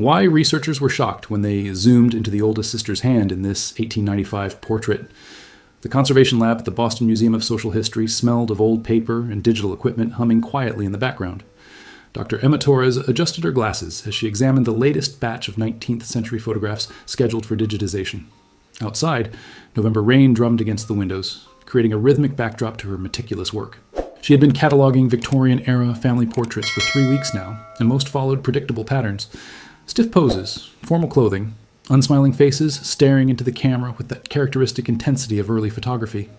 Why researchers were shocked when they zoomed into the oldest sister's hand in this 1895 portrait. The conservation lab at the Boston Museum of Social History smelled of old paper and digital equipment humming quietly in the background. Dr. Emma Torres adjusted her glasses as she examined the latest batch of 19th century photographs scheduled for digitization. Outside, November rain drummed against the windows, creating a rhythmic backdrop to her meticulous work. She had been cataloging Victorian-era family portraits for 3 weeks now, and most followed predictable patterns. Stiff poses, formal clothing, unsmiling faces staring into the camera with that characteristic intensity of early photography.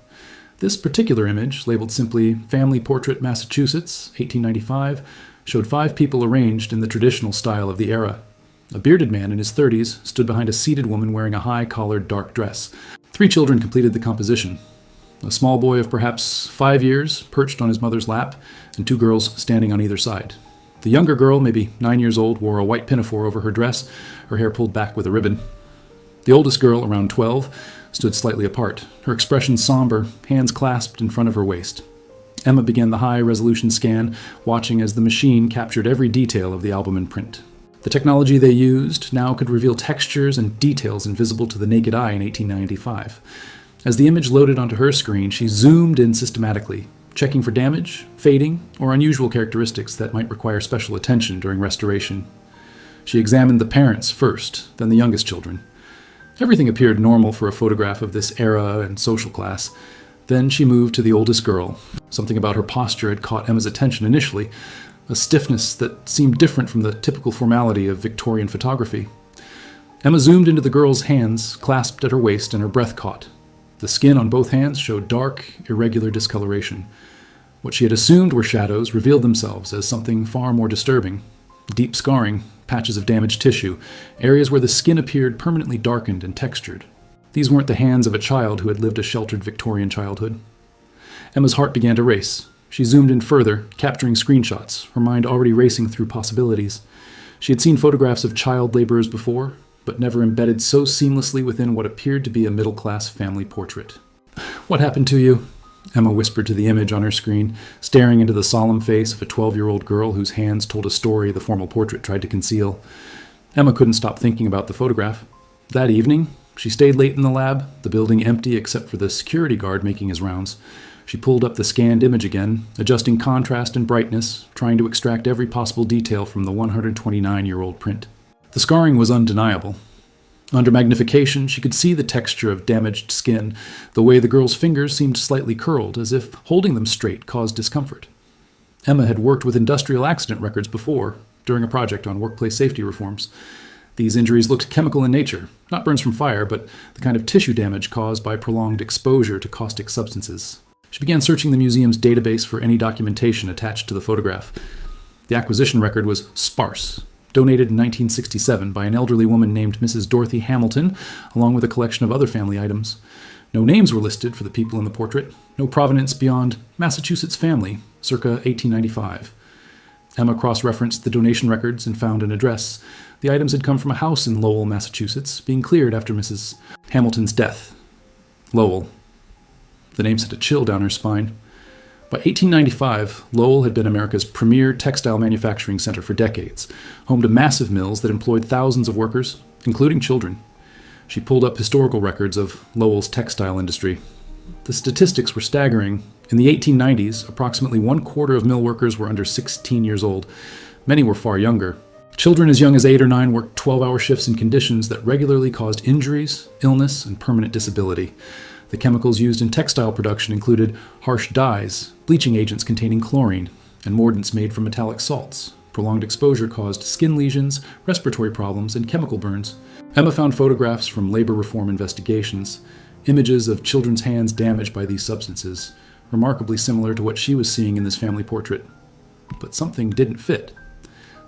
This particular image, labeled simply Family Portrait Massachusetts, 1895, showed 5 people arranged in the traditional style of the era. A bearded man in his 30s stood behind a seated woman wearing a high-collared dark dress. 3 children completed the composition. A small boy of perhaps 5 years perched on his mother's lap, and 2 girls standing on either side. The younger girl, maybe 9 years old, wore a white pinafore over her dress, her hair pulled back with a ribbon. The oldest girl, around 12, stood slightly apart, her expression somber, hands clasped in front of her waist. Emma began the high-resolution scan, watching as the machine captured every detail of the album in print. The technology they used now could reveal textures and details invisible to the naked eye in 1895. As the image loaded onto her screen, she zoomed in systematically, checking for damage, fading, or unusual characteristics that might require special attention during restoration. She examined the parents first, then the youngest children. Everything appeared normal for a photograph of this era and social class. Then she moved to the oldest girl. Something about her posture had caught Emma's attention initially, a stiffness that seemed different from the typical formality of Victorian photography. Emma zoomed into the girl's hands, clasped at her waist, and her breath caught. The skin on both hands showed dark, irregular discoloration. What she had assumed were shadows revealed themselves as something far more disturbing. Deep scarring, patches of damaged tissue, areas where the skin appeared permanently darkened and textured. These weren't the hands of a child who had lived a sheltered Victorian childhood. Emma's heart began to race. She zoomed in further, capturing screenshots, her mind already racing through possibilities. She had seen photographs of child laborers before, but never embedded so seamlessly within what appeared to be a middle-class family portrait. "What happened to you?" Emma whispered to the image on her screen, staring into the solemn face of a 12-year-old girl whose hands told a story the formal portrait tried to conceal. Emma couldn't stop thinking about the photograph. That evening, she stayed late in the lab, the building empty except for the security guard making his rounds. She pulled up the scanned image again, adjusting contrast and brightness, trying to extract every possible detail from the 129-year-old print. The scarring was undeniable. Under magnification, she could see the texture of damaged skin, the way the girl's fingers seemed slightly curled, as if holding them straight caused discomfort. Emma had worked with industrial accident records before, during a project on workplace safety reforms. These injuries looked chemical in nature, not burns from fire, but the kind of tissue damage caused by prolonged exposure to caustic substances. She began searching the museum's database for any documentation attached to the photograph. The acquisition record was sparse. Donated in 1967 by an elderly woman named Mrs. Dorothy Hamilton, along with a collection of other family items. No names were listed for the people in the portrait, no provenance beyond Massachusetts family, circa 1895. Emma cross-referenced the donation records and found an address. The items had come from a house in Lowell, Massachusetts, being cleared after Mrs. Hamilton's death. Lowell. The name sent a chill down her spine. By 1895, Lowell had been America's premier textile manufacturing center for decades, home to massive mills that employed thousands of workers, including children. She pulled up historical records of Lowell's textile industry. The statistics were staggering. In the 1890s, approximately 1/4 of mill workers were under 16 years old. Many were far younger. Children as young as 8 or 9 worked 12-hour shifts in conditions that regularly caused injuries, illness, and permanent disability. The chemicals used in textile production included harsh dyes, bleaching agents containing chlorine, and mordants made from metallic salts. Prolonged exposure caused skin lesions, respiratory problems, and chemical burns. Emma found photographs from labor reform investigations, images of children's hands damaged by these substances, remarkably similar to what she was seeing in this family portrait. But something didn't fit.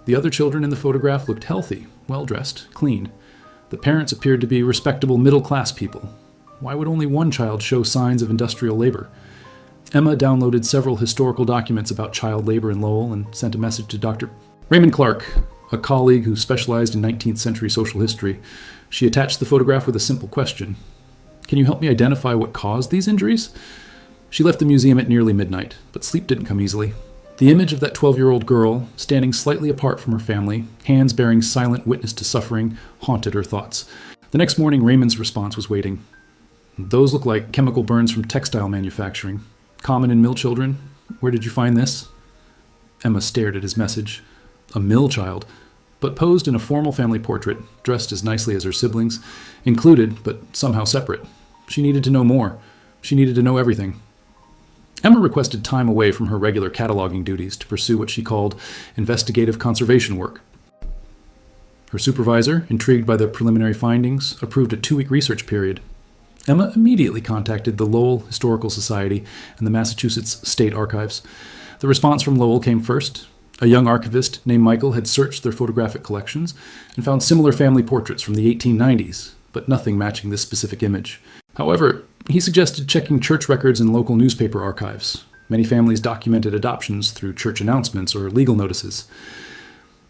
The other children in the photograph looked healthy, well-dressed, clean. The parents appeared to be respectable middle-class people. Why would only one child show signs of industrial labor? Emma downloaded several historical documents about child labor in Lowell and sent a message to Dr. Raymond Clark, a colleague who specialized in 19th century social history. She attached the photograph with a simple question. "Can you help me identify what caused these injuries?" She left the museum at nearly midnight, but sleep didn't come easily. The image of that 12-year-old girl, standing slightly apart from her family, hands bearing silent witness to suffering, haunted her thoughts. The next morning, Raymond's response was waiting. Those look like chemical burns from textile manufacturing. Common in mill children. Where did you find this? Emma stared at his message. A mill child, but posed in a formal family portrait, dressed as nicely as her siblings, included, but somehow separate. She needed to know more. She needed to know everything. Emma requested time away from her regular cataloging duties to pursue what she called investigative conservation work. Her supervisor, intrigued by the preliminary findings, approved a 2-week research period. Emma immediately contacted the Lowell Historical Society and the Massachusetts State Archives. The response from Lowell came first. A young archivist named Michael had searched their photographic collections and found similar family portraits from the 1890s, but nothing matching this specific image. However, he suggested checking church records and local newspaper archives. Many families documented adoptions through church announcements or legal notices.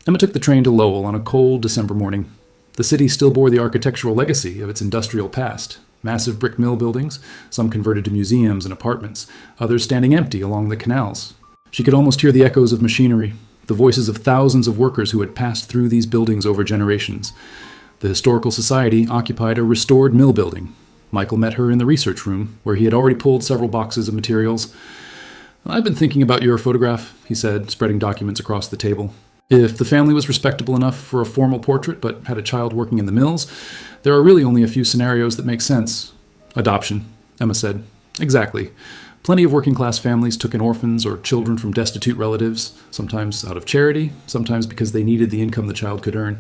Emma took the train to Lowell on a cold December morning. The city still bore the architectural legacy of its industrial past. Massive brick mill buildings, some converted to museums and apartments, others standing empty along the canals. She could almost hear the echoes of machinery, the voices of thousands of workers who had passed through these buildings over generations. The Historical Society occupied a restored mill building. Michael met her in the research room, where he had already pulled several boxes of materials. "I've been thinking about your photograph," he said, spreading documents across the table. "If the family was respectable enough for a formal portrait but had a child working in the mills, there are really only a few scenarios that make sense." "Adoption," Emma said. "Exactly. Plenty of working-class families took in orphans or children from destitute relatives, sometimes out of charity, sometimes because they needed the income the child could earn.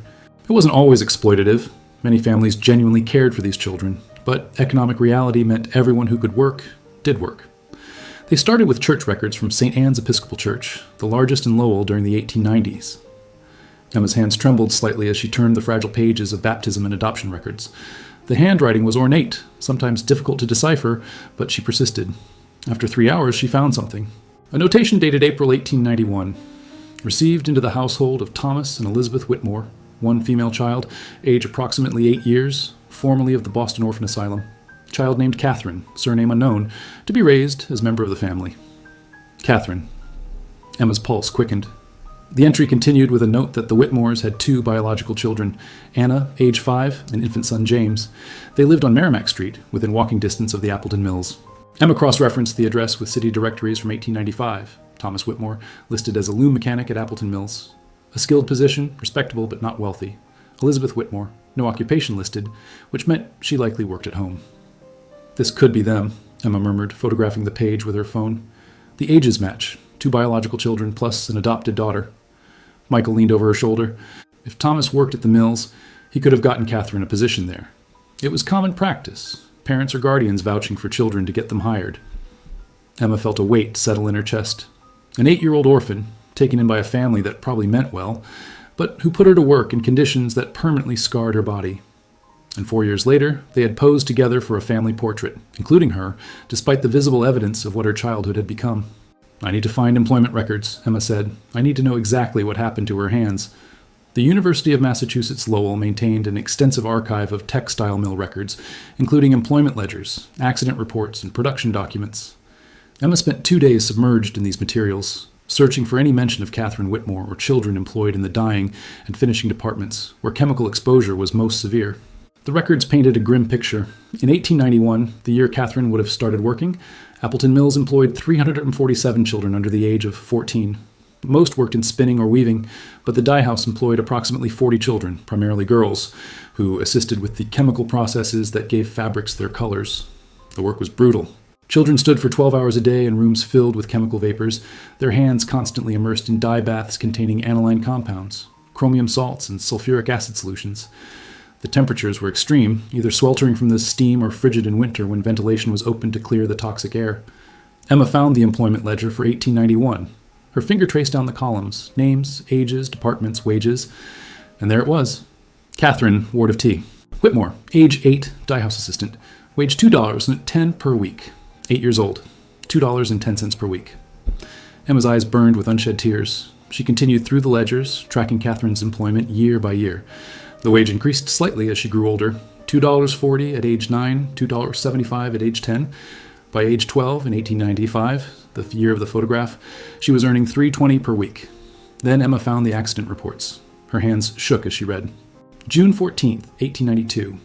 It wasn't always exploitative. Many families genuinely cared for these children, but economic reality meant everyone who could work did work. They started with church records from St. Anne's Episcopal Church, the largest in Lowell during the 1890s. Emma's hands trembled slightly as she turned the fragile pages of baptism and adoption records. The handwriting was ornate, sometimes difficult to decipher, but she persisted. After 3 hours, she found something. A notation dated April 1891. Received into the household of Thomas and Elizabeth Whitmore, one female child, age approximately 8 years, formerly of the Boston Orphan Asylum. Child named Catherine, surname unknown, to be raised as member of the family. Catherine. Emma's pulse quickened. The entry continued with a note that the Whitmores had 2 biological children, Anna, age 5, and infant son James. They lived on Merrimack Street, within walking distance of the Appleton Mills. Emma cross-referenced the address with city directories from 1895. Thomas Whitmore, listed as a loom mechanic at Appleton Mills. A skilled position, respectable but not wealthy. Elizabeth Whitmore, no occupation listed, which meant she likely worked at home. "This could be them," Emma murmured, photographing the page with her phone. "The ages match. 2 biological children plus an adopted daughter." Michael leaned over her shoulder. If Thomas worked at the mills, he could have gotten Catherine a position there. It was common practice, parents or guardians vouching for children to get them hired. Emma felt a weight settle in her chest. An 8-year-old orphan, taken in by a family that probably meant well, but who put her to work in conditions that permanently scarred her body. And 4 years later, they had posed together for a family portrait, including her, despite the visible evidence of what her childhood had become. "I need to find employment records," Emma said. "I need to know exactly what happened to her hands." The University of Massachusetts Lowell maintained an extensive archive of textile mill records, including employment ledgers, accident reports, and production documents. Emma spent 2 days submerged in these materials, searching for any mention of Catherine Whitmore or children employed in the dyeing and finishing departments, where chemical exposure was most severe. The records painted a grim picture. In 1891, the year Catherine would have started working, Appleton Mills employed 347 children under the age of 14. Most worked in spinning or weaving, but the dye house employed approximately 40 children, primarily girls, who assisted with the chemical processes that gave fabrics their colors. The work was brutal. Children stood for 12 hours a day in rooms filled with chemical vapors, their hands constantly immersed in dye baths containing aniline compounds, chromium salts, and sulfuric acid solutions. The temperatures were extreme, either sweltering from the steam or frigid in winter when ventilation was opened to clear the toxic air. Emma found the employment ledger for 1891. Her finger traced down the columns, names, ages, departments, wages, and there it was. Catherine, Ward of T. Whitmore, age 8, dye house assistant, wage $2.10 per week. 8 years old, $2.10 per week. Emma's eyes burned with unshed tears. She continued through the ledgers, tracking Catherine's employment year by year. The wage increased slightly as she grew older, $2.40 at age 9, $2.75 at age 10. By age 12 in 1895, the year of the photograph, she was earning $3.20 per week. Then Emma found the accident reports. Her hands shook as she read. June 14th, 1892.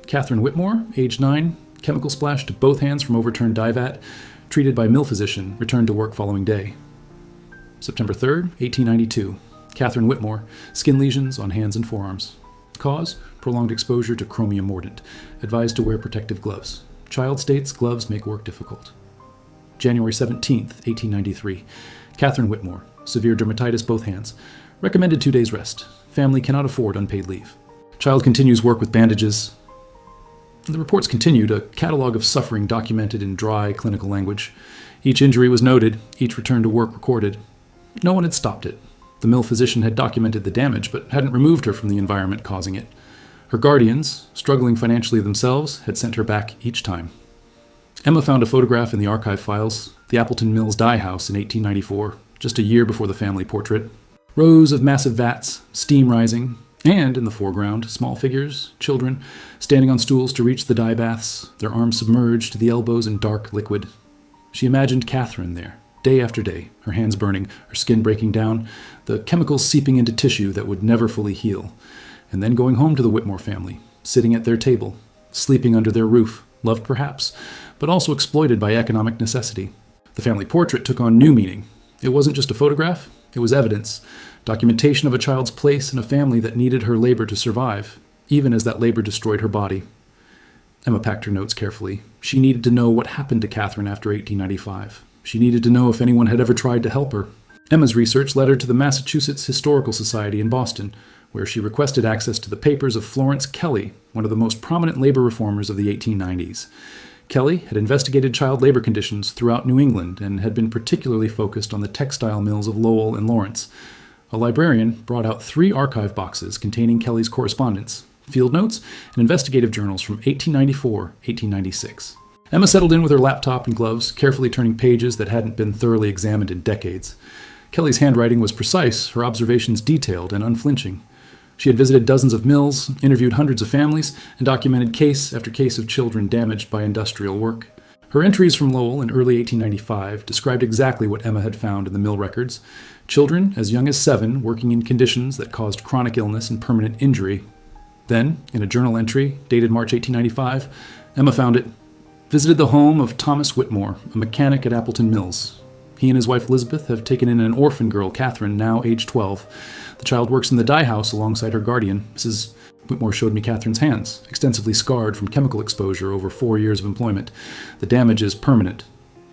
Catherine Whitmore, age 9, chemical splash to both hands from overturned dye vat, treated by mill physician, returned to work following day. September 3rd, 1892. Catherine Whitmore, skin lesions on hands and forearms. Cause, prolonged exposure to chromium mordant. Advised to wear protective gloves. Child states gloves make work difficult. January 17th, 1893. Catherine Whitmore, severe dermatitis both hands. Recommended 2 days rest. Family cannot afford unpaid leave. Child continues work with bandages. The reports continued, a catalog of suffering documented in dry clinical language. Each injury was noted, each return to work recorded. No one had stopped it. The mill physician had documented the damage, but hadn't removed her from the environment causing it. Her guardians, struggling financially themselves, had sent her back each time. Emma found a photograph in the archive files, the Appleton Mills dye house in 1894, just a year before the family portrait. Rows of massive vats, steam rising, and in the foreground, small figures, children, standing on stools to reach the dye baths, their arms submerged to the elbows in dark liquid. She imagined Catherine there, day after day, her hands burning, her skin breaking down, the chemicals seeping into tissue that would never fully heal, and then going home to the Whitmore family, sitting at their table, sleeping under their roof, loved perhaps, but also exploited by economic necessity. The family portrait took on new meaning. It wasn't just a photograph, it was evidence, documentation of a child's place in a family that needed her labor to survive, even as that labor destroyed her body. Emma packed her notes carefully. She needed to know what happened to Catherine after 1895. She needed to know if anyone had ever tried to help her. Emma's research led her to the Massachusetts Historical Society in Boston, where she requested access to the papers of Florence Kelly, one of the most prominent labor reformers of the 1890s. Kelly had investigated child labor conditions throughout New England and had been particularly focused on the textile mills of Lowell and Lawrence. A librarian brought out 3 archive boxes containing Kelly's correspondence, field notes, and investigative journals from 1894-1896. Emma settled in with her laptop and gloves, carefully turning pages that hadn't been thoroughly examined in decades. Kelly's handwriting was precise, her observations detailed and unflinching. She had visited dozens of mills, interviewed hundreds of families, and documented case after case of children damaged by industrial work. Her entries from Lowell in early 1895 described exactly what Emma had found in the mill records. Children as young as 7 working in conditions that caused chronic illness and permanent injury. Then, in a journal entry dated March 1895, Emma found it. Visited the home of Thomas Whitmore, a mechanic at Appleton Mills. He and his wife Elizabeth have taken in an orphan girl, Catherine, now age 12. The child works in the dye house alongside her guardian. Mrs. Whitmore showed me Catherine's hands, extensively scarred from chemical exposure over 4 years of employment. The damage is permanent.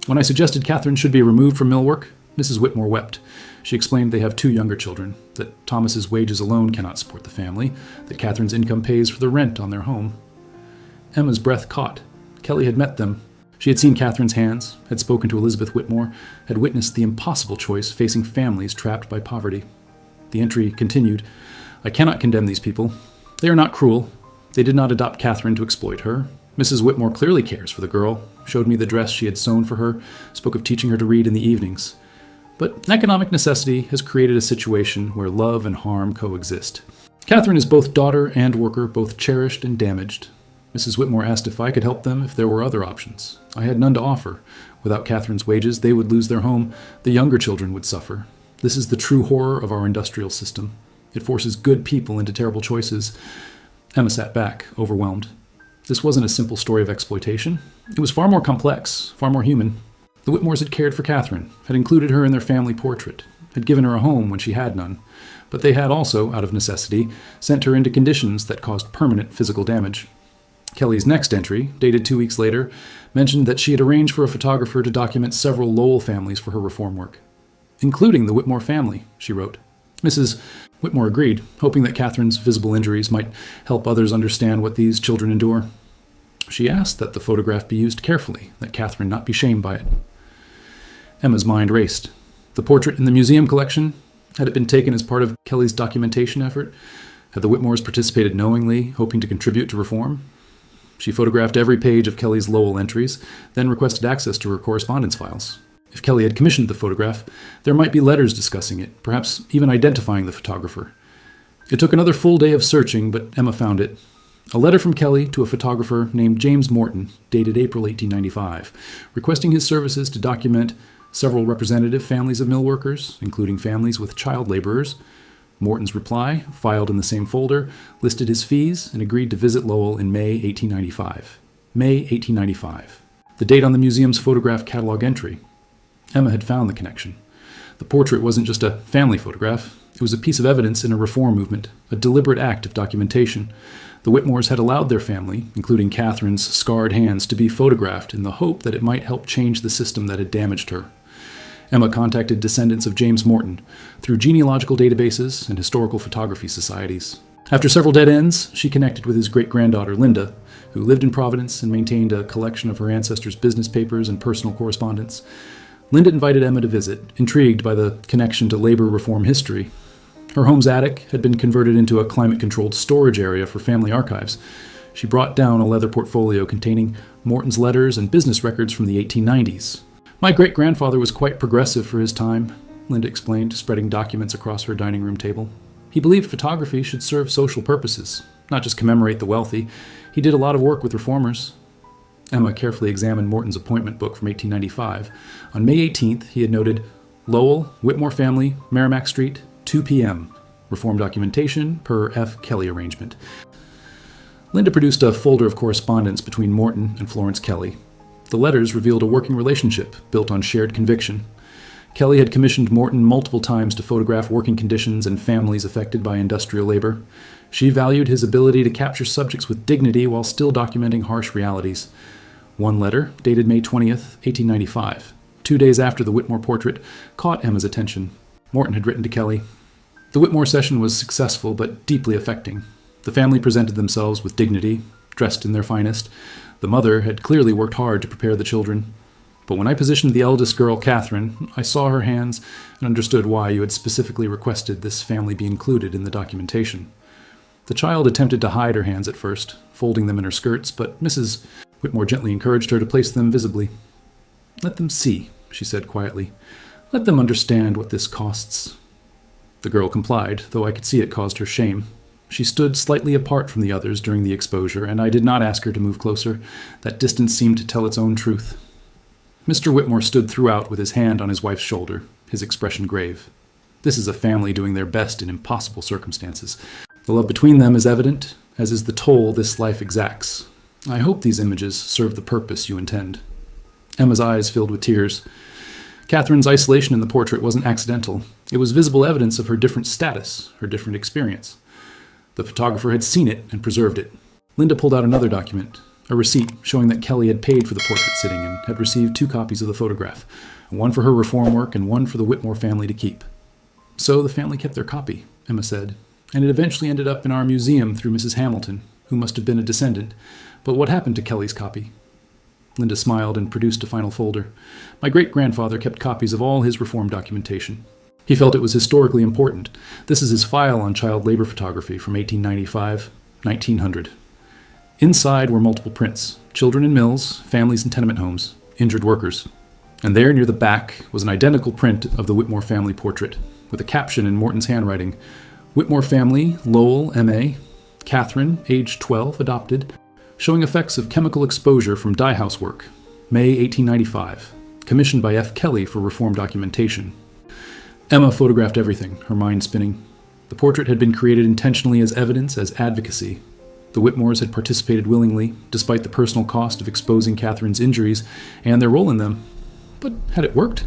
When I suggested Catherine should be removed from mill work, Mrs. Whitmore wept. She explained they have 2 younger children, that Thomas's wages alone cannot support the family, that Catherine's income pays for the rent on their home. Emma's breath caught. Kelly had met them. She had seen Catherine's hands, had spoken to Elizabeth Whitmore, had witnessed the impossible choice facing families trapped by poverty. The entry continued. I cannot condemn these people. They are not cruel. They did not adopt Catherine to exploit her. Mrs. Whitmore clearly cares for the girl, showed me the dress she had sewn for her, spoke of teaching her to read in the evenings. But economic necessity has created a situation where love and harm coexist. Catherine is both daughter and worker, both cherished and damaged. Mrs. Whitmore asked if I could help them if there were other options. I had none to offer. Without Catherine's wages, they would lose their home. The younger children would suffer. This is the true horror of our industrial system. It forces good people into terrible choices. Emma sat back, overwhelmed. This wasn't a simple story of exploitation. It was far more complex, far more human. The Whitmores had cared for Catherine, had included her in their family portrait, had given her a home when she had none. But they had also, out of necessity, sent her into conditions that caused permanent physical damage. Kelly's next entry, dated 2 weeks later, mentioned that she had arranged for a photographer to document several Lowell families for her reform work. Including the Whitmore family, she wrote. Mrs. Whitmore agreed, hoping that Catherine's visible injuries might help others understand what these children endure. She asked that the photograph be used carefully, that Catherine not be shamed by it. Emma's mind raced. The portrait in the museum collection, had it been taken as part of Kelly's documentation effort? Had the Whitmores participated knowingly, hoping to contribute to reform? She photographed every page of Kelly's Lowell entries, then requested access to her correspondence files. If Kelly had commissioned the photograph, there might be letters discussing it, perhaps even identifying the photographer. It took another full day of searching, but Emma found it. A letter from Kelly to a photographer named James Morton, dated April 1895, requesting his services to document several representative families of mill workers, including families with child laborers. Morton's reply, filed in the same folder, listed his fees and agreed to visit Lowell in May 1895. May 1895. The date on the museum's photograph catalog entry. Emma had found the connection. The portrait wasn't just a family photograph. It was a piece of evidence in a reform movement, a deliberate act of documentation. The Whitmores had allowed their family, including Catherine's scarred hands, to be photographed in the hope that it might help change the system that had damaged her. Emma contacted descendants of James Morton through genealogical databases and historical photography societies. After several dead ends, she connected with his great-granddaughter, Linda, who lived in Providence and maintained a collection of her ancestors' business papers and personal correspondence. Linda invited Emma to visit, intrigued by the connection to labor reform history. Her home's attic had been converted into a climate-controlled storage area for family archives. She brought down a leather portfolio containing Morton's letters and business records from the 1890s. My great-grandfather was quite progressive for his time, Linda explained, spreading documents across her dining room table. He believed photography should serve social purposes, not just commemorate the wealthy. He did a lot of work with reformers. Emma carefully examined Morton's appointment book from 1895. On May 18th, he had noted, Lowell, Whitmore family, Merrimack Street, 2 p.m. Reform documentation per F. Kelly arrangement. Linda produced a folder of correspondence between Morton and Florence Kelly. The letters revealed a working relationship built on shared conviction. Kelly had commissioned Morton multiple times to photograph working conditions and families affected by industrial labor. She valued his ability to capture subjects with dignity while still documenting harsh realities. One letter, dated May 20th, 1895, 2 days after the Whitmore portrait, caught Emma's attention. Morton had written to Kelly, "The Whitmore session was successful but deeply affecting. The family presented themselves with dignity, dressed in their finest. The mother had clearly worked hard to prepare the children. But when I positioned the eldest girl, Catherine, I saw her hands and understood why you had specifically requested this family be included in the documentation. The child attempted to hide her hands at first, folding them in her skirts, but Mrs. Whitmore gently encouraged her to place them visibly. 'Let them see,' she said quietly. 'Let them understand what this costs.' The girl complied, though I could see it caused her shame. She stood slightly apart from the others during the exposure, and I did not ask her to move closer. That distance seemed to tell its own truth. Mr. Whitmore stood throughout with his hand on his wife's shoulder, his expression grave. This is a family doing their best in impossible circumstances. The love between them is evident, as is the toll this life exacts. I hope these images serve the purpose you intend." Emma's eyes filled with tears. Catherine's isolation in the portrait wasn't accidental. It was visible evidence of her different status, her different experience. The photographer had seen it and preserved it. Linda pulled out another document, a receipt showing that Kelly had paid for the portrait sitting and had received 2 copies of the photograph, one for her reform work and one for the Whitmore family to keep. "So the family kept their copy," Emma said, "and it eventually ended up in our museum through Mrs. Hamilton, who must have been a descendant. But what happened to Kelly's copy?" Linda smiled and produced a final folder. "My great-grandfather kept copies of all his reform documentation. He felt it was historically important. This is his file on child labor photography from 1895, 1900. Inside were multiple prints, children in mills, families in tenement homes, injured workers. And there near the back was an identical print of the Whitmore family portrait, with a caption in Morton's handwriting, 'Whitmore family, Lowell, M.A., Catherine, age 12, adopted, showing effects of chemical exposure from dye house work, May 1895, commissioned by F. Kelly for reform documentation.' Emma photographed everything, her mind spinning. The portrait had been created intentionally as evidence, as advocacy. The Whitmores had participated willingly, despite the personal cost of exposing Catherine's injuries and their role in them. But had it worked?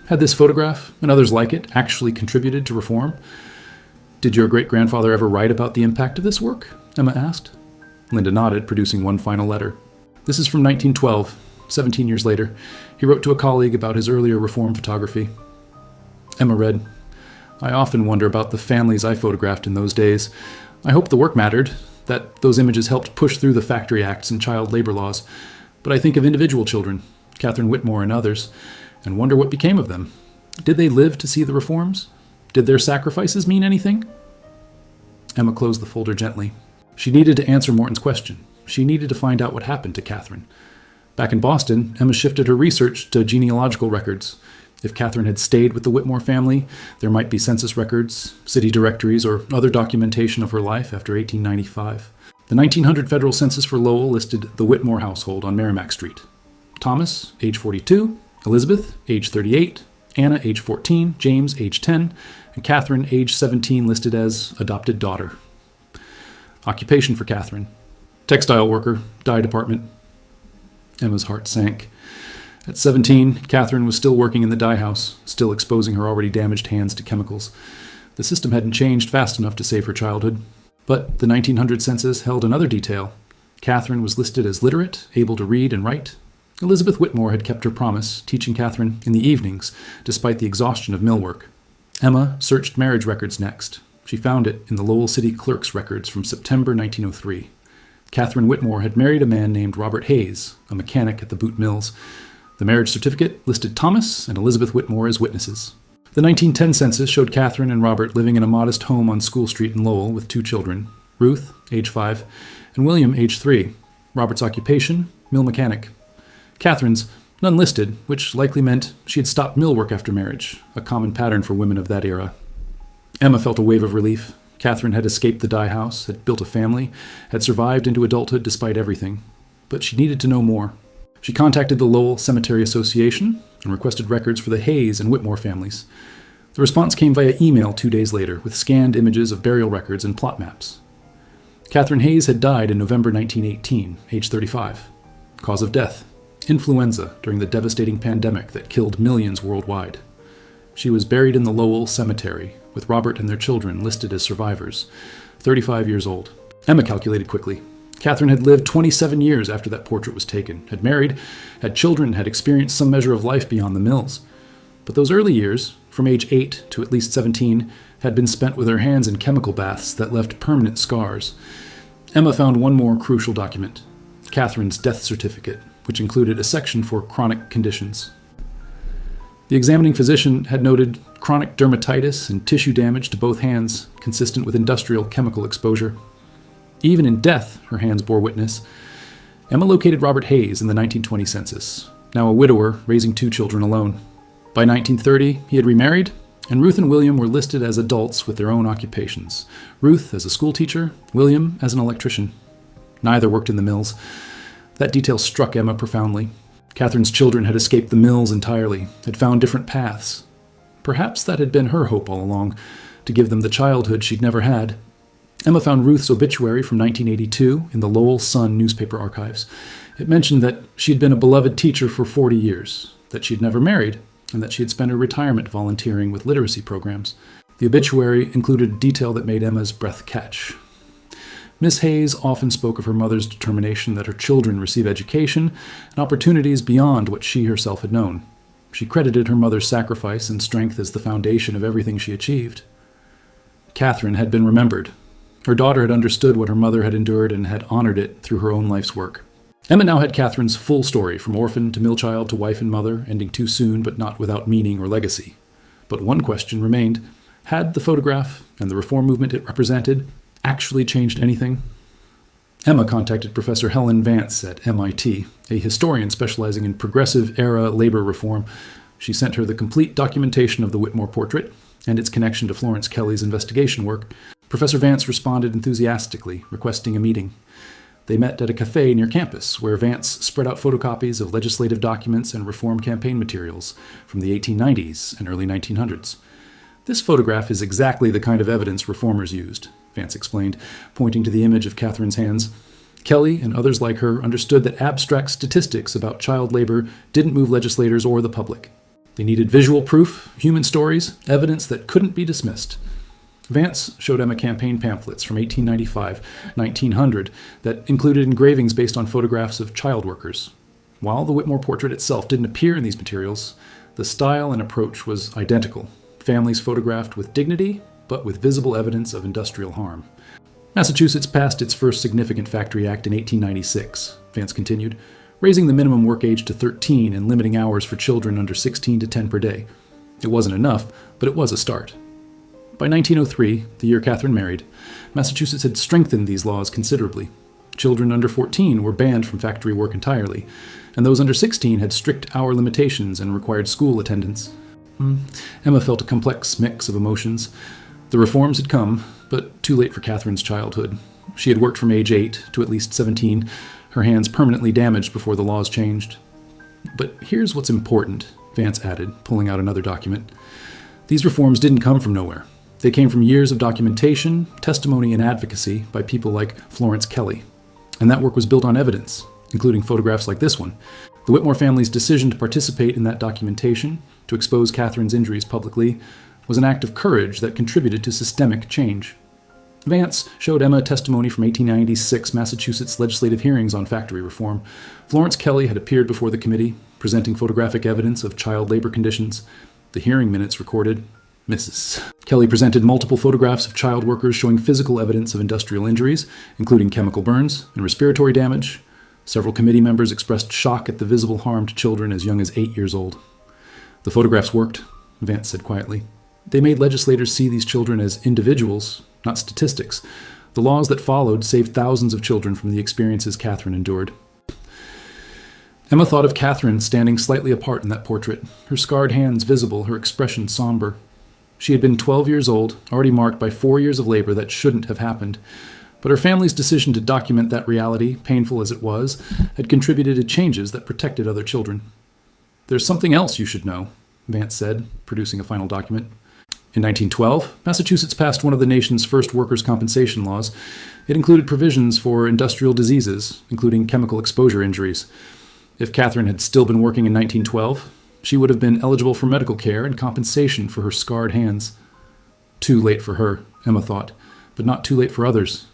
Had this photograph, and others like it, actually contributed to reform? "Did your great-grandfather ever write about the impact of this work?" Emma asked. Linda nodded, producing one final letter. "This is from 1912, 17 years later. He wrote to a colleague about his earlier reform photography." Emma read, "I often wonder about the families I photographed in those days. I hope the work mattered, that those images helped push through the factory acts and child labor laws. But I think of individual children, Catherine Whitmore and others, and wonder what became of them. Did they live to see the reforms? Did their sacrifices mean anything?" Emma closed the folder gently. She needed to answer Morton's question. She needed to find out what happened to Catherine. Back in Boston, Emma shifted her research to genealogical records. If Catherine had stayed with the Whitmore family, there might be census records, city directories, or other documentation of her life after 1895. The 1900 federal census for Lowell listed the Whitmore household on Merrimack Street. Thomas, age 42, Elizabeth, age 38, Anna, age 14, James, age 10, and Catherine, age 17, listed as adopted daughter. Occupation for Catherine: textile worker, dye department. Emma's heart sank. At 17, Catherine was still working in the dye house, still exposing her already damaged hands to chemicals. The system hadn't changed fast enough to save her childhood. But the 1900 census held another detail. Catherine was listed as literate, able to read and write. Elizabeth Whitmore had kept her promise, teaching Catherine in the evenings, despite the exhaustion of mill work. Emma searched marriage records next. She found it in the Lowell City Clerk's records from September 1903. Catherine Whitmore had married a man named Robert Hayes, a mechanic at the boot mills. The marriage certificate listed Thomas and Elizabeth Whitmore as witnesses. The 1910 census showed Catherine and Robert living in a modest home on School Street in Lowell with 2 children, Ruth, age 5, and William, age 3. Robert's occupation, mill mechanic. Catherine's, none listed, which likely meant she had stopped mill work after marriage, a common pattern for women of that era. Emma felt a wave of relief. Catherine had escaped the dye house, had built a family, had survived into adulthood despite everything. But she needed to know more. She contacted the Lowell Cemetery Association and requested records for the Hayes and Whitmore families. The response came via email 2 days later, with scanned images of burial records and plot maps. Catherine Hayes had died in November 1918, age 35. Cause of death: influenza during the devastating pandemic that killed millions worldwide. She was buried in the Lowell Cemetery, with Robert and their children listed as survivors, 35 years old. Emma calculated quickly. Catherine had lived 27 years after that portrait was taken, had married, had children, had experienced some measure of life beyond the mills. But those early years, from age 8 to at least 17, had been spent with her hands in chemical baths that left permanent scars. Emma found one more crucial document: Catherine's death certificate, which included a section for chronic conditions. The examining physician had noted chronic dermatitis and tissue damage to both hands, consistent with industrial chemical exposure. Even in death, her hands bore witness. Emma located Robert Hayes in the 1920 census, now a widower raising 2 children alone. By 1930, he had remarried, and Ruth and William were listed as adults with their own occupations. Ruth as a schoolteacher, William as an electrician. Neither worked in the mills. That detail struck Emma profoundly. Catherine's children had escaped the mills entirely, had found different paths. Perhaps that had been her hope all along, to give them the childhood she'd never had. Emma found Ruth's obituary from 1982 in the Lowell Sun newspaper archives. It mentioned that she had been a beloved teacher for 40 years, that she'd never married, and that she had spent her retirement volunteering with literacy programs. The obituary included a detail that made Emma's breath catch. Miss Hayes often spoke of her mother's determination that her children receive education and opportunities beyond what she herself had known. She credited her mother's sacrifice and strength as the foundation of everything she achieved. Catherine had been remembered. Her daughter had understood what her mother had endured and had honored it through her own life's work. Emma now had Catherine's full story, from orphan to mill child to wife and mother, ending too soon but not without meaning or legacy. But one question remained: had the photograph and the reform movement it represented actually changed anything? Emma contacted Professor Helen Vance at MIT, a historian specializing in progressive-era labor reform. She sent her the complete documentation of the Whitmore portrait and its connection to Florence Kelley's investigation work. Professor Vance responded enthusiastically, requesting a meeting. They met at a cafe near campus, where Vance spread out photocopies of legislative documents and reform campaign materials from the 1890s and early 1900s. "This photograph is exactly the kind of evidence reformers used," Vance explained, pointing to the image of Catherine's hands. Kelley and others like her understood that abstract statistics about child labor didn't move legislators or the public. They needed visual proof, human stories, evidence that couldn't be dismissed. Vance showed Emma campaign pamphlets from 1895, 1900 that included engravings based on photographs of child workers. While the Whitmore portrait itself didn't appear in these materials, the style and approach was identical. Families photographed with dignity, but with visible evidence of industrial harm. Massachusetts passed its first significant Factory Act in 1896, Vance continued, raising the minimum work age to 13 and limiting hours for children under 16 to 10 per day. It wasn't enough, but it was a start. By 1903, the year Catherine married, Massachusetts had strengthened these laws considerably. Children under 14 were banned from factory work entirely, and those under 16 had strict hour limitations and required school attendance. Emma felt a complex mix of emotions. The reforms had come, but too late for Catherine's childhood. She had worked from age 8 to at least 17, her hands permanently damaged before the laws changed. But here's what's important, Vance added, pulling out another document. These reforms didn't come from nowhere. They came from years of documentation, testimony, and advocacy by people like Florence Kelly. And that work was built on evidence, including photographs like this one. The Whitmore family's decision to participate in that documentation, to expose Catherine's injuries publicly, was an act of courage that contributed to systemic change. Vance showed Emma testimony from 1896 Massachusetts legislative hearings on factory reform. Florence Kelly had appeared before the committee, presenting photographic evidence of child labor conditions. The hearing minutes recorded, Mrs. Kelly presented multiple photographs of child workers showing physical evidence of industrial injuries, including chemical burns and respiratory damage. Several committee members expressed shock at the visible harm to children as young as 8 years old. The photographs worked, Vance said quietly. They made legislators see these children as individuals, not statistics. The laws that followed saved thousands of children from the experiences Catherine endured. Emma thought of Catherine standing slightly apart in that portrait, her scarred hands visible, her expression somber. She had been 12 years old, already marked by 4 years of labor that shouldn't have happened. But her family's decision to document that reality, painful as it was, had contributed to changes that protected other children. There's something else you should know, Vance said, producing a final document. In 1912, Massachusetts passed one of the nation's first workers' compensation laws. It included provisions for industrial diseases, including chemical exposure injuries. If Catherine had still been working in 1912, she would have been eligible for medical care and compensation for her scarred hands. Too late for her, Emma thought, but not too late for others.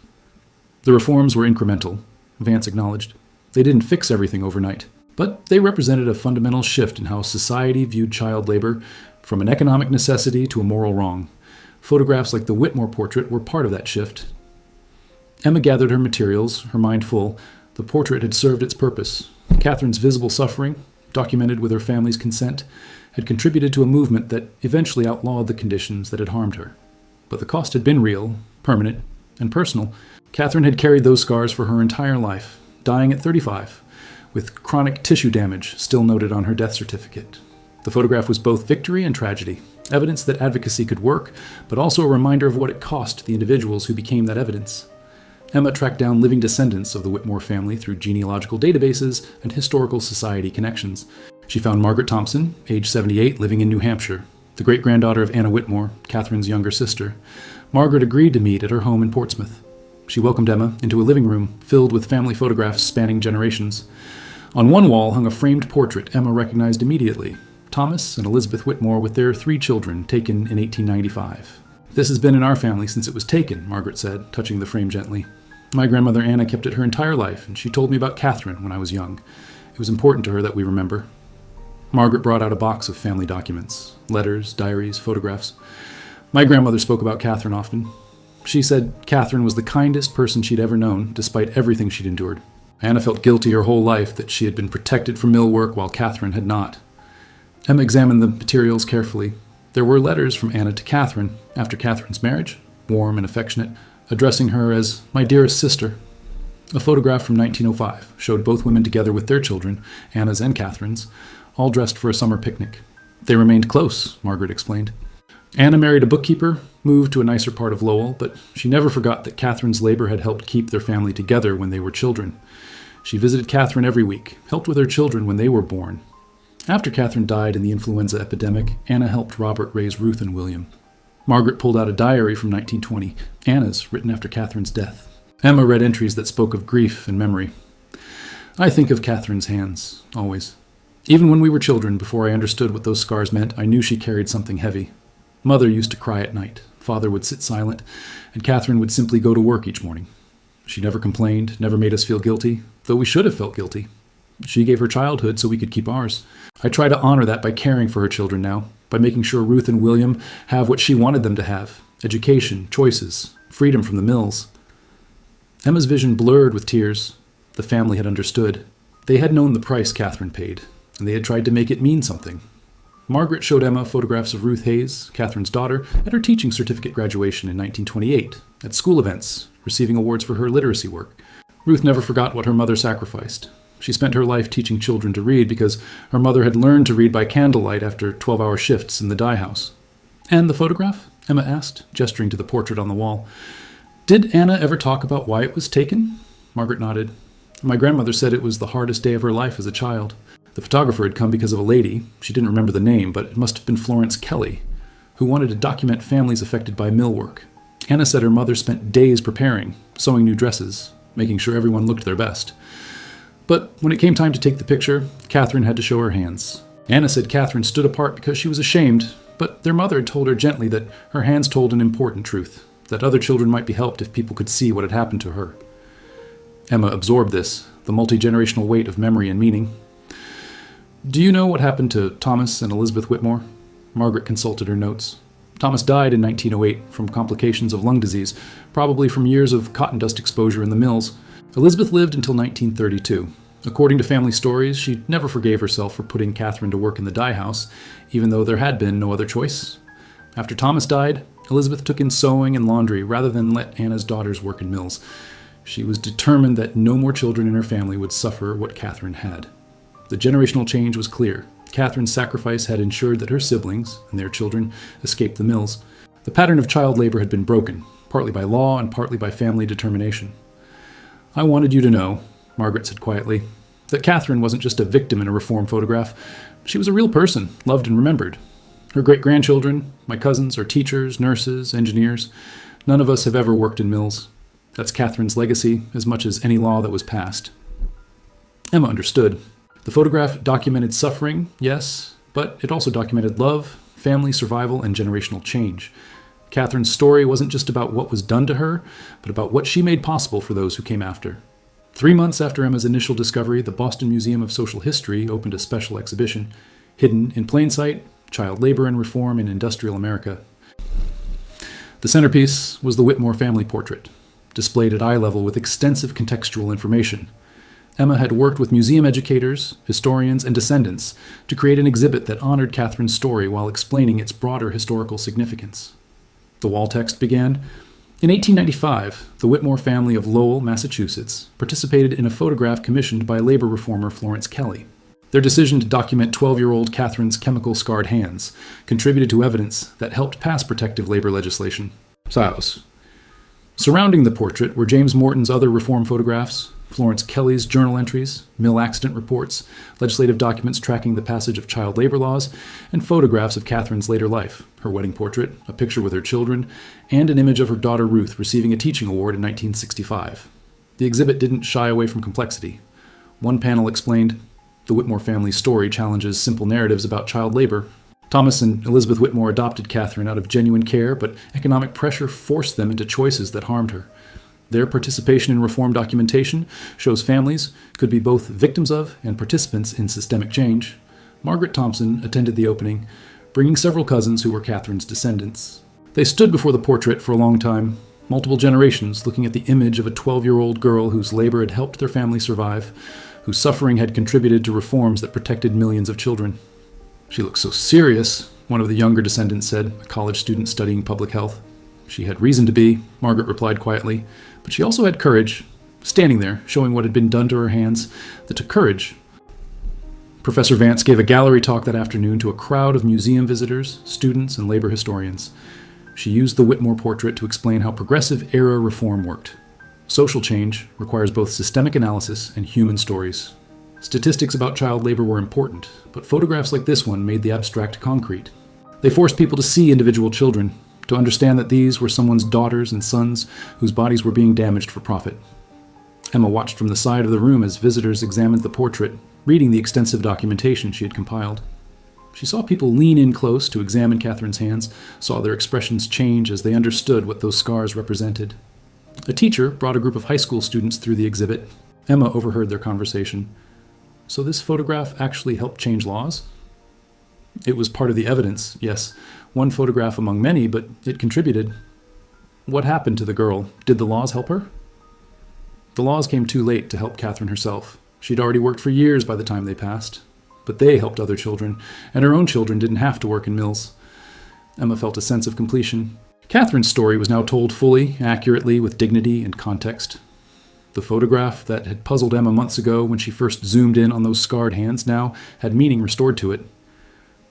The reforms were incremental, Vance acknowledged. They didn't fix everything overnight, but they represented a fundamental shift in how society viewed child labor, from an economic necessity to a moral wrong. Photographs like the Whitmore portrait were part of that shift. Emma gathered her materials, her mind full. The portrait had served its purpose. Catherine's visible suffering, documented with her family's consent, had contributed to a movement that eventually outlawed the conditions that had harmed her. But the cost had been real, permanent, and personal. Catherine had carried those scars for her entire life, dying at 35, with chronic tissue damage still noted on her death certificate. The photograph was both victory and tragedy, evidence that advocacy could work, but also a reminder of what it cost the individuals who became that evidence. Emma tracked down living descendants of the Whitmore family through genealogical databases and historical society connections. She found Margaret Thompson, age 78, living in New Hampshire, the great-granddaughter of Anna Whitmore, Catherine's younger sister. Margaret agreed to meet at her home in Portsmouth. She welcomed Emma into a living room filled with family photographs spanning generations. On one wall hung a framed portrait Emma recognized immediately, Thomas and Elizabeth Whitmore with their 3 children, taken in 1895. This has been in our family since it was taken, Margaret said, touching the frame gently. My grandmother Anna kept it her entire life, and she told me about Catherine when I was young. It was important to her that we remember. Margaret brought out a box of family documents, letters, diaries, photographs. My grandmother spoke about Catherine often. She said Catherine was the kindest person she'd ever known, despite everything she'd endured. Anna felt guilty her whole life that she had been protected from mill work while Catherine had not. Emma examined the materials carefully. There were letters from Anna to Catherine after Catherine's marriage, warm and affectionate, addressing her as my dearest sister. A photograph from 1905 showed both women together with their children, Anna's and Catherine's, all dressed for a summer picnic. They remained close, Margaret explained. Anna married a bookkeeper, moved to a nicer part of Lowell, but she never forgot that Catherine's labor had helped keep their family together when they were children. She visited Catherine every week, helped with her children when they were born. After Catherine died in the influenza epidemic, Anna helped Robert raise Ruth and William. Margaret pulled out a diary from 1920, Anna's, written after Catherine's death. Emma read entries that spoke of grief and memory. I think of Catherine's hands, always. Even when we were children, before I understood what those scars meant, I knew she carried something heavy. Mother used to cry at night. Father would sit silent, and Catherine would simply go to work each morning. She never complained, never made us feel guilty, though we should have felt guilty. She gave her childhood so we could keep ours. I try to honor that by caring for her children now, by making sure Ruth and William have what she wanted them to have: education, choices, freedom from the mills. Emma's vision blurred with tears. The family had understood. They had known the price Catherine paid, and they had tried to make it mean something. Margaret showed Emma photographs of Ruth Hayes, Catherine's daughter, at her teaching certificate graduation in 1928, at school events, receiving awards for her literacy work. Ruth never forgot what her mother sacrificed. She spent her life teaching children to read because her mother had learned to read by candlelight after 12-hour shifts in the dye house. And the photograph? Emma asked, gesturing to the portrait on the wall. Did Anna ever talk about why it was taken? Margaret nodded. My grandmother said it was the hardest day of her life as a child. The photographer had come because of a lady, she didn't remember the name, but it must have been Florence Kelly, who wanted to document families affected by mill work. Anna said her mother spent days preparing, sewing new dresses, making sure everyone looked their best. But when it came time to take the picture, Catherine had to show her hands. Anna said Catherine stood apart because she was ashamed, but their mother had told her gently that her hands told an important truth, that other children might be helped if people could see what had happened to her. Emma absorbed this, the multi-generational weight of memory and meaning. Do you know what happened to Thomas and Elizabeth Whitmore? Margaret consulted her notes. Thomas died in 1908 from complications of lung disease, probably from years of cotton dust exposure in the mills. Elizabeth lived until 1932. According to family stories, she never forgave herself for putting Catherine to work in the dye house, even though there had been no other choice. After Thomas died, Elizabeth took in sewing and laundry rather than let Anna's daughters work in mills. She was determined that no more children in her family would suffer what Catherine had. The generational change was clear. Catherine's sacrifice had ensured that her siblings and their children escaped the mills. The pattern of child labor had been broken, partly by law and partly by family determination. I wanted you to know, Margaret said quietly, that Catherine wasn't just a victim in a reform photograph. She was a real person, loved and remembered. Her great-grandchildren, my cousins, are teachers, nurses, engineers. None of us have ever worked in mills. That's Catherine's legacy, as much as any law that was passed. Emma understood. The photograph documented suffering, yes, but it also documented love, family survival, and generational change. Catherine's story wasn't just about what was done to her, but about what she made possible for those who came after. 3 months after Emma's initial discovery, the Boston Museum of Social History opened a special exhibition, Hidden in Plain Sight: Child Labor and Reform in Industrial America. The centerpiece was the Whitmore family portrait, displayed at eye level with extensive contextual information. Emma had worked with museum educators, historians, and descendants to create an exhibit that honored Catherine's story while explaining its broader historical significance. The wall text began, in 1895, the Whitmore family of Lowell, Massachusetts, participated in a photograph commissioned by labor reformer Florence Kelly. Their decision to document 12-year-old Catherine's chemical-scarred hands contributed to evidence that helped pass protective labor legislation. Silos. Surrounding the portrait were James Morton's other reform photographs, Florence Kelly's journal entries, mill accident reports, legislative documents tracking the passage of child labor laws, and photographs of Catherine's later life, her wedding portrait, a picture with her children, and an image of her daughter Ruth receiving a teaching award in 1965. The exhibit didn't shy away from complexity. One panel explained, the Whitmore family's story challenges simple narratives about child labor. Thomas and Elizabeth Whitmore adopted Catherine out of genuine care, but economic pressure forced them into choices that harmed her. Their participation in reform documentation shows families could be both victims of and participants in systemic change. Margaret Thompson attended the opening, bringing several cousins who were Catherine's descendants. They stood before the portrait for a long time, multiple generations looking at the image of a 12-year-old girl whose labor had helped their family survive, whose suffering had contributed to reforms that protected millions of children. She looked so serious, one of the younger descendants said, a college student studying public health. She had reason to be, Margaret replied quietly, but she also had courage, standing there, showing what had been done to her hands, that took courage. Professor Vance gave a gallery talk that afternoon to a crowd of museum visitors, students, and labor historians. She used the Whitmore portrait to explain how progressive-era reform worked. Social change requires both systemic analysis and human stories. Statistics about child labor were important, but photographs like this one made the abstract concrete. They forced people to see individual children, to understand that these were someone's daughters and sons whose bodies were being damaged for profit. Emma watched from the side of the room as visitors examined the portrait, reading the extensive documentation she had compiled. She saw people lean in close to examine Catherine's hands, saw their expressions change as they understood what those scars represented. A teacher brought a group of high school students through the exhibit. Emma overheard their conversation. So this photograph actually helped change laws? It was part of the evidence, yes. One photograph among many, but it contributed. What happened to the girl? Did the laws help her? The laws came too late to help Catherine herself. She'd already worked for years by the time they passed. But they helped other children, and her own children didn't have to work in mills. Emma felt a sense of completion. Catherine's story was now told fully, accurately, with dignity and context. The photograph that had puzzled Emma months ago when she first zoomed in on those scarred hands now had meaning restored to it.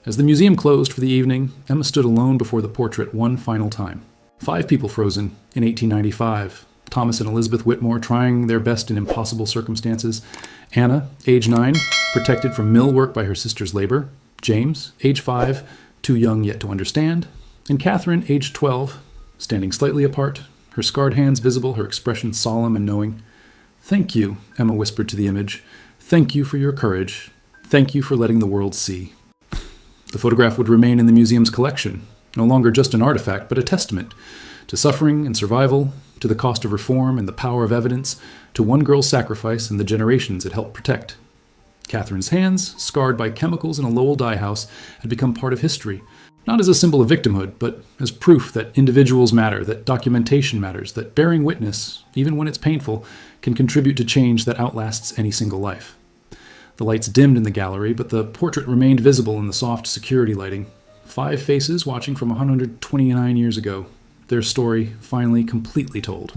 As the museum closed for the evening, Emma stood alone before the portrait one final time. 5 people frozen in 1895, Thomas and Elizabeth Whitmore trying their best in impossible circumstances. Anna, age 9, protected from mill work by her sister's labor. James, age 5, too young yet to understand. And Catherine, age 12, standing slightly apart, her scarred hands visible, her expression solemn and knowing. "Thank you," Emma whispered to the image. "Thank you for your courage. Thank you for letting the world see." The photograph would remain in the museum's collection, no longer just an artifact, but a testament to suffering and survival, to the cost of reform and the power of evidence, to one girl's sacrifice and the generations it helped protect. Catherine's hands, scarred by chemicals in a Lowell dye house, had become part of history, not as a symbol of victimhood, but as proof that individuals matter, that documentation matters, that bearing witness, even when it's painful, can contribute to change that outlasts any single life. The lights dimmed in the gallery, but the portrait remained visible in the soft security lighting. 5 faces watching from 129 years ago, their story finally completely told.